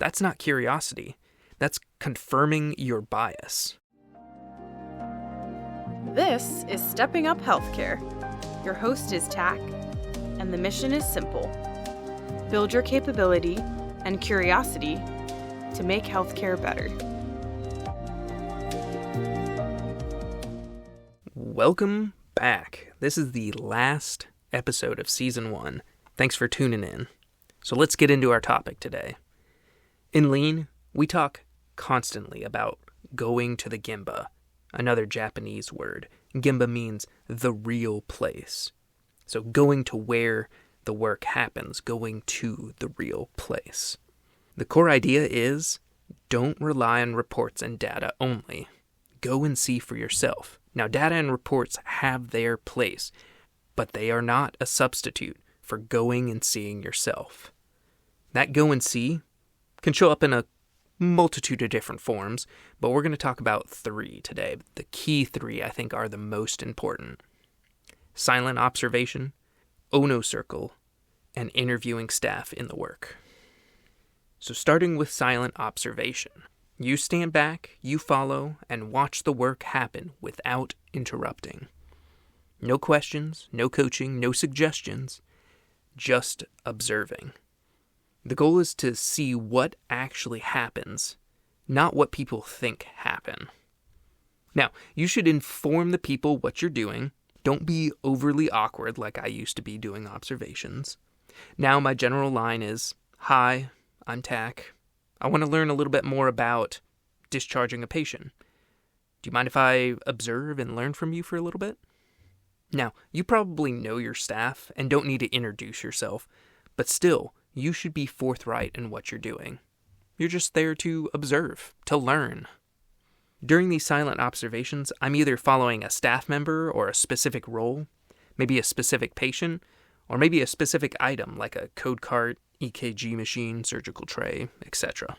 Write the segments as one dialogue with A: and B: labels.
A: that's not curiosity. That's confirming your bias.
B: This is Stepping Up Healthcare. Your host is Tack, and the mission is simple. Build your capability and curiosity to make healthcare better.
A: Welcome back. This is the last episode of Season 1. Thanks for tuning in. So let's get into our topic today. In Lean, we talk constantly about going to the Gemba, another Japanese word. Gemba means the real place. So going to where the work happens, going to the real place. The core idea is don't rely on reports and data only. Go and see for yourself. Now, data and reports have their place, but they are not a substitute for going and seeing yourself. That go and see can show up in a multitude of different forms, but we're going to talk about 3 today. The key 3, I think, are the most important. Silent observation, Ono Circle, and interviewing staff in the work. So starting with silent observation. You stand back, you follow, and watch the work happen without interrupting. No questions, no coaching, no suggestions, just observing. The goal is to see what actually happens, not what people think happen. Now, you should inform the people what you're doing. Don't be overly awkward like I used to be doing observations. Now my general line is, "Hi, I'm Tack. I want to learn a little bit more about discharging a patient. Do you mind if I observe and learn from you for a little bit?" Now, you probably know your staff and don't need to introduce yourself, but still, you should be forthright in what you're doing. You're just there to observe, to learn. During these silent observations, I'm either following a staff member or a specific role, maybe a specific patient, or maybe a specific item like a code cart, EKG machine, surgical tray, etc.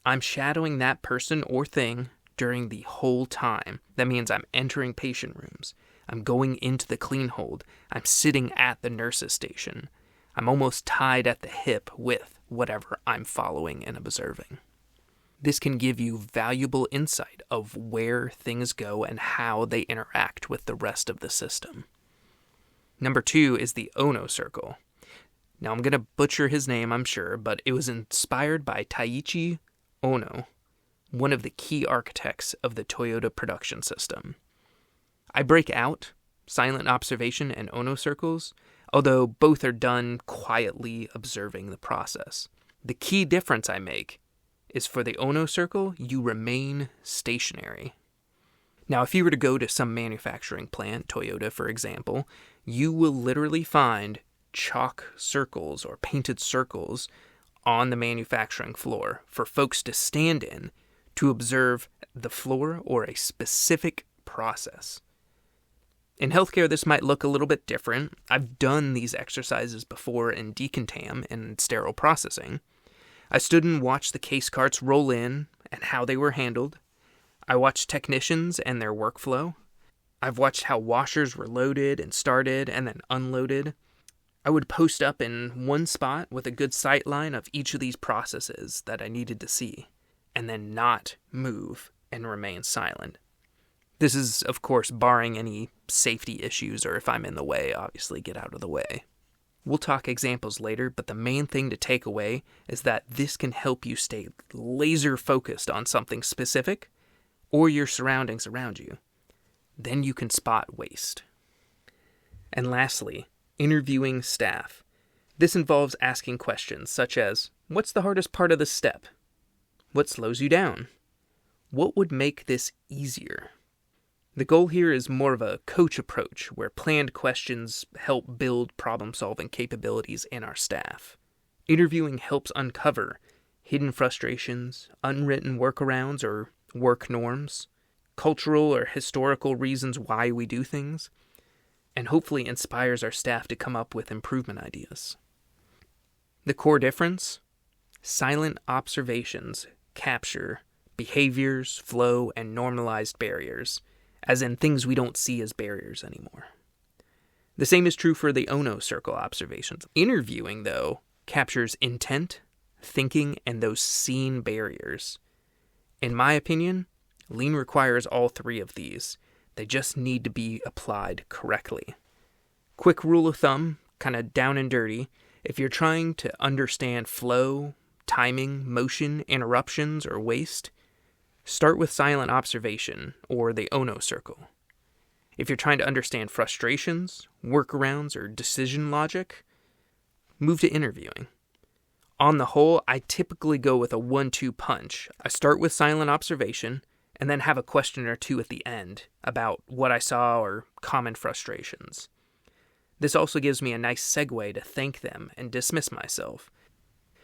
A: I'm shadowing that person or thing during the whole time. That means I'm entering patient rooms. I'm going into the clean hold. I'm sitting at the nurse's station. I'm almost tied at the hip with whatever I'm following and observing. This can give you valuable insight of where things go and how they interact with the rest of the system. Number 2 is the Ono Circle. Now, I'm going to butcher his name, I'm sure, but it was inspired by Taiichi Ono, one of the key architects of the Toyota production system. I break out silent observation and Ono circles, although both are done quietly observing the process. The key difference I make is for the Ono circle, you remain stationary. Now, if you were to go to some manufacturing plant, Toyota for example, you will literally find chalk circles or painted circles on the manufacturing floor for folks to stand in to observe the floor or a specific process. In healthcare, this might look a little bit different. I've done these exercises before in decontam and sterile processing. I stood and watched the case carts roll in and how they were handled. I watched technicians and their workflow. I've watched how washers were loaded and started and then unloaded. I would post up in one spot with a good sight line of each of these processes that I needed to see, and then not move and remain silent. This is, of course, barring any safety issues or if I'm in the way, obviously get out of the way. We'll talk examples later, but the main thing to take away is that this can help you stay laser focused on something specific or your surroundings around you. Then you can spot waste. And lastly, interviewing staff. This involves asking questions such as, what's the hardest part of this step? What slows you down? What would make this easier? The goal here is more of a coach approach, where planned questions help build problem-solving capabilities in our staff. Interviewing helps uncover hidden frustrations, unwritten workarounds or work norms, cultural or historical reasons why we do things, and hopefully inspires our staff to come up with improvement ideas. The core difference? Silent observations capture behaviors, flow, and normalized barriers, as in things we don't see as barriers anymore. The same is true for the Ono Circle observations. Interviewing, though, captures intent, thinking, and those seen barriers. In my opinion, Lean requires all three of these. They just need to be applied correctly. Quick rule of thumb, kind of down and dirty, if you're trying to understand flow, timing, motion, interruptions, or waste, start with silent observation, or the Ono Circle. If you're trying to understand frustrations, workarounds, or decision logic, move to interviewing. On the whole, I typically go with a 1-2 punch. I start with silent observation, and then have a question or two at the end about what I saw or common frustrations. This also gives me a nice segue to thank them and dismiss myself.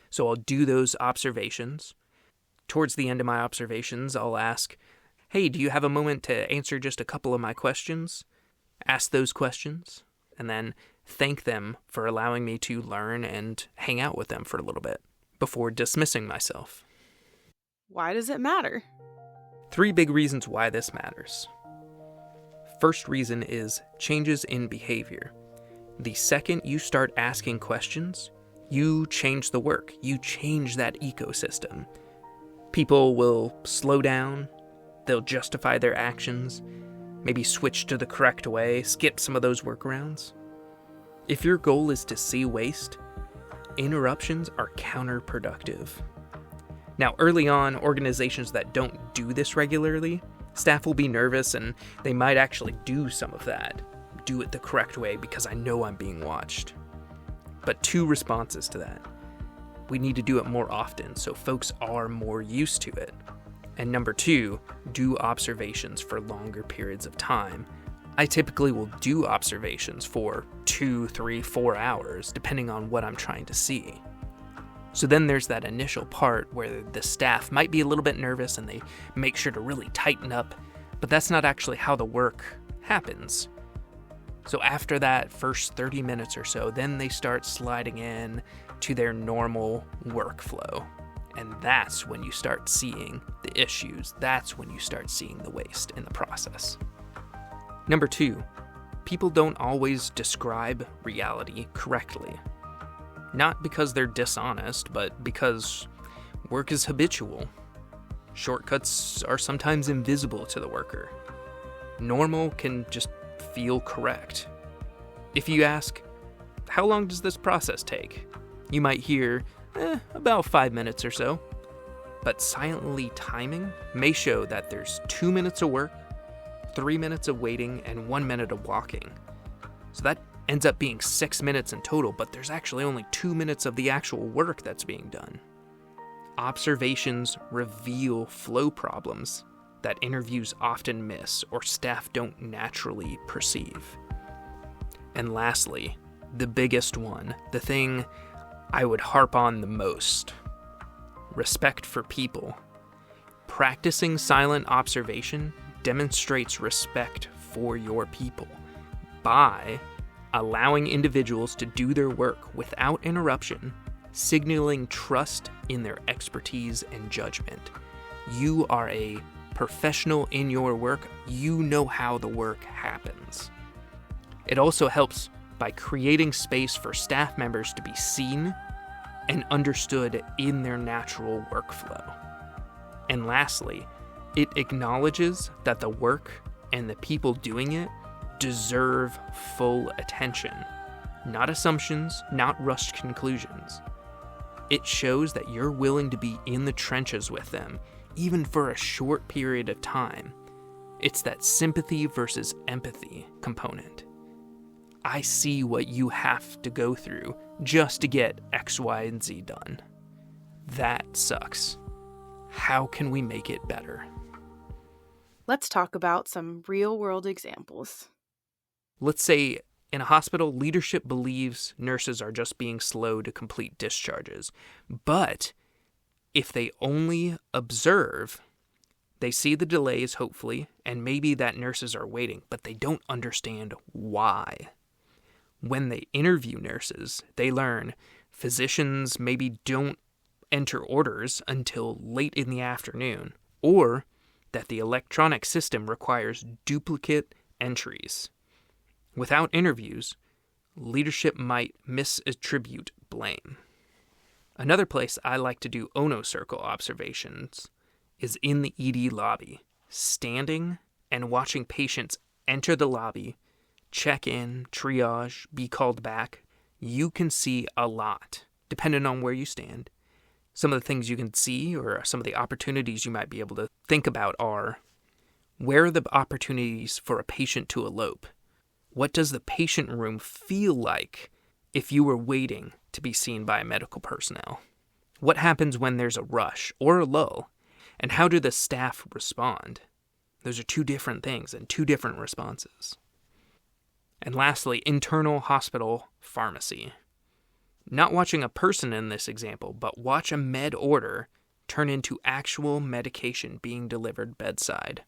A: So I'll do those observations. Towards the end of my observations, I'll ask, hey, do you have a moment to answer just a couple of my questions? Ask those questions, and then thank them for allowing me to learn and hang out with them for a little bit before dismissing myself.
B: Why does it matter?
A: 3 big reasons why this matters. First reason is changes in behavior. The second you start asking questions, you change the work. You change that ecosystem. People will slow down. They'll justify their actions, maybe switch to the correct way, skip some of those workarounds. If your goal is to see waste, interruptions are counterproductive. Now, early on, organizations that don't do this regularly, staff will be nervous and they might actually do some of that. Do it the correct way because I know I'm being watched. But 2 responses to that. We need to do it more often so folks are more used to it. And number 2, do observations for longer periods of time. I typically will do observations for 2, 3, 4 hours, depending on what I'm trying to see. So then there's that initial part where the staff might be a little bit nervous and they make sure to really tighten up, but that's not actually how the work happens. So after that first 30 minutes or so, then they start sliding in to their normal workflow. And that's when you start seeing the issues. That's when you start seeing the waste in the process. Number 2, people don't always describe reality correctly. Not because they're dishonest, but because work is habitual. Shortcuts are sometimes invisible to the worker. Normal can just feel correct. If you ask, how long does this process take? You might hear, about 5 minutes or so. But silently timing may show that there's 2 minutes of work, 3 minutes of waiting, and 1 minute of walking. So that ends up being 6 minutes in total, but there's actually only 2 minutes of the actual work that's being done. Observations reveal flow problems that interviews often miss or staff don't naturally perceive. And lastly, the biggest one, the thing I would harp on the most, respect for people. Practicing silent observation demonstrates respect for your people by allowing individuals to do their work without interruption, signaling trust in their expertise and judgment. You are a professional in your work. You know how the work happens. It also helps by creating space for staff members to be seen and understood in their natural workflow. And lastly, it acknowledges that the work and the people doing it deserve full attention, not assumptions, not rushed conclusions. It shows that you're willing to be in the trenches with them, even for a short period of time. It's that sympathy versus empathy component. I see what you have to go through just to get X, Y, and Z done. That sucks. How can we make it better?
B: Let's talk about some real-world examples.
A: Let's say in a hospital, leadership believes nurses are just being slow to complete discharges. But if they only observe, they see the delays, hopefully, and maybe that nurses are waiting, but they don't understand why. When they interview nurses, they learn physicians maybe don't enter orders until late in the afternoon, or that the electronic system requires duplicate entries. Without interviews, leadership might misattribute blame. Another place I like to do Ono Circle observations is in the ED lobby, standing and watching patients enter the lobby, check in, triage, be called back. You can see a lot, depending on where you stand. Some of the things you can see or some of the opportunities you might be able to think about are, where are the opportunities for a patient to elope? What does the patient room feel like if you were waiting to be seen by medical personnel? What happens when there's a rush or a lull? And how do the staff respond? Those are two different things and two different responses. And lastly, internal hospital pharmacy. Not watching a person in this example, but watch a med order turn into actual medication being delivered bedside.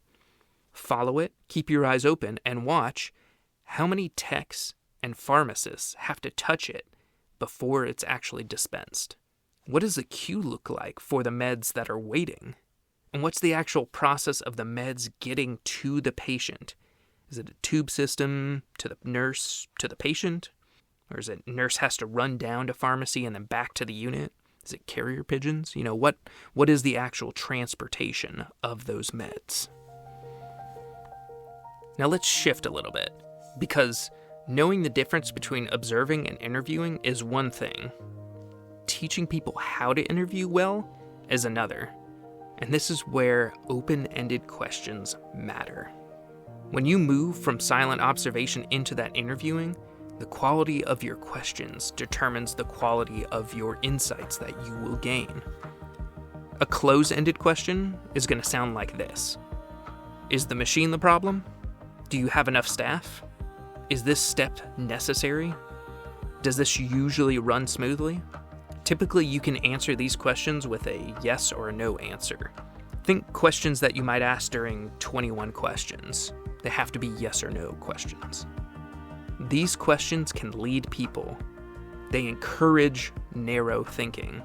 A: Follow it, keep your eyes open, and watch how many techs and pharmacists have to touch it before it's actually dispensed. What does the queue look like for the meds that are waiting? And what's the actual process of the meds getting to the patient? Is it a tube system to the nurse to the patient? Or is it nurse has to run down to pharmacy and then back to the unit? Is it carrier pigeons? What is the actual transportation of those meds? Now let's shift a little bit, because knowing the difference between observing and interviewing is one thing. Teaching people how to interview well is another. And this is where open-ended questions matter. When you move from silent observation into that interviewing, the quality of your questions determines the quality of your insights that you will gain. A close-ended question is going to sound like this. Is the machine the problem? Do you have enough staff? Is this step necessary? Does this usually run smoothly? Typically, you can answer these questions with a yes or a no answer. Think questions that you might ask during 21 questions. They have to be yes or no questions. These questions can lead people. They encourage narrow thinking.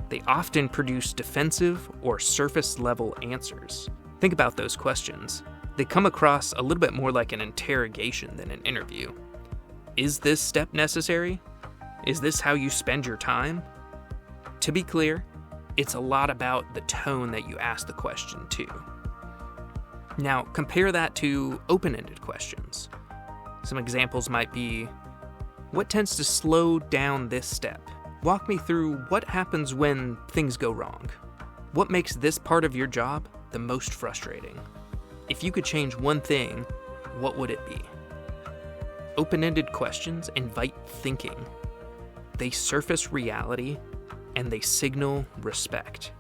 A: They often produce defensive or surface-level answers. Think about those questions. They come across a little bit more like an interrogation than an interview. Is this step necessary? Is this how you spend your time? To be clear, it's a lot about the tone that you ask the question to. Now, compare that to open-ended questions. Some examples might be, what tends to slow down this step? Walk me through what happens when things go wrong. What makes this part of your job the most frustrating? If you could change one thing, what would it be? Open-ended questions invite thinking. They surface reality, and they signal respect.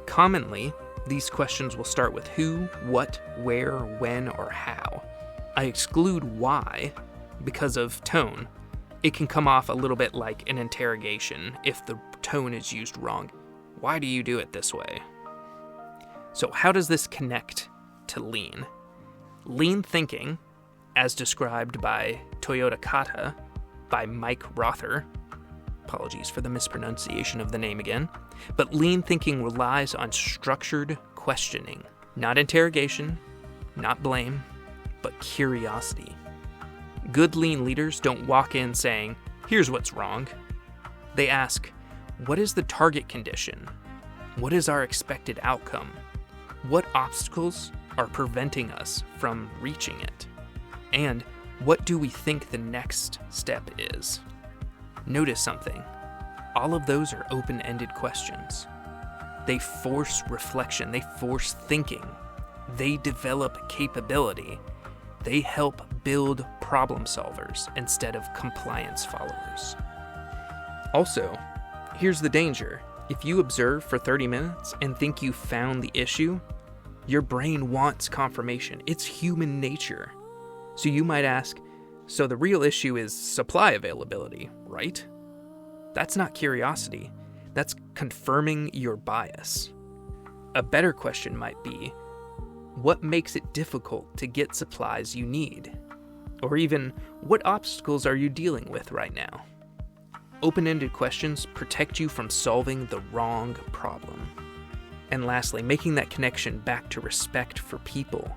A: Commonly, these questions will start with who, what, where, when, or how. I exclude why because of tone. It can come off a little bit like an interrogation if the tone is used wrong. Why do you do it this way? So how does this connect to lean? Lean thinking, as described by Toyota Kata, by Mike Rother, apologies for the mispronunciation of the name again, but lean thinking relies on structured questioning, not interrogation, not blame, but curiosity. Good lean leaders don't walk in saying, here's what's wrong. They ask, what is the target condition? What is our expected outcome? What obstacles are preventing us from reaching it? And what do we think the next step is? Notice something. All of those are open-ended questions. They force reflection. They force thinking. They develop capability. They help build problem solvers instead of compliance followers. Also, here's the danger. If you observe for 30 minutes and think you found the issue, your brain wants confirmation. It's human nature. So you might ask, so the real issue is supply availability, right? That's not curiosity. That's confirming your bias. A better question might be, what makes it difficult to get supplies you need? Or even, what obstacles are you dealing with right now? Open-ended questions protect you from solving the wrong problem. And lastly, making that connection back to respect for people.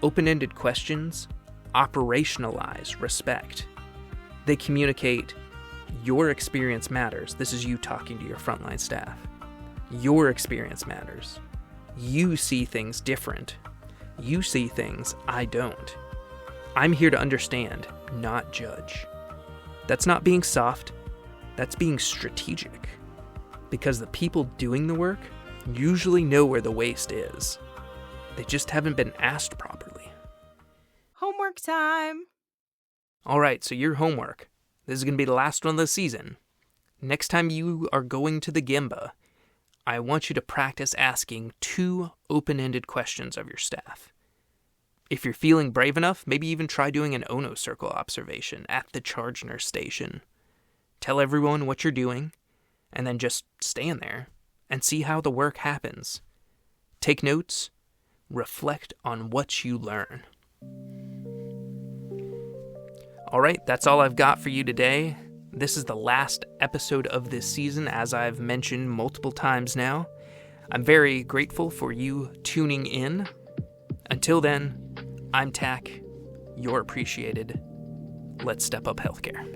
A: Open-ended questions operationalize respect. They communicate, Your experience matters. This is you talking to your frontline staff. Your experience matters. You see things different. You see things I don't. I'm here to understand, not judge. That's not being soft. That's being strategic. Because the people doing the work usually know where the waste is. They just haven't been asked properly.
B: Homework time!
A: All right, so your homework. This is going to be the last one of the season. Next time you are going to the Gemba, I want you to practice asking 2 open-ended questions of your staff. If you're feeling brave enough, maybe even try doing an Ono Circle observation at the charge nurse station. Tell everyone what you're doing, and then just stand there and see how the work happens. Take notes, reflect on what you learn. All right, that's all I've got for you today. This is the last episode of this season, as I've mentioned multiple times now. I'm very grateful for you tuning in. Until then, I'm Tack. You're appreciated. Let's step up healthcare.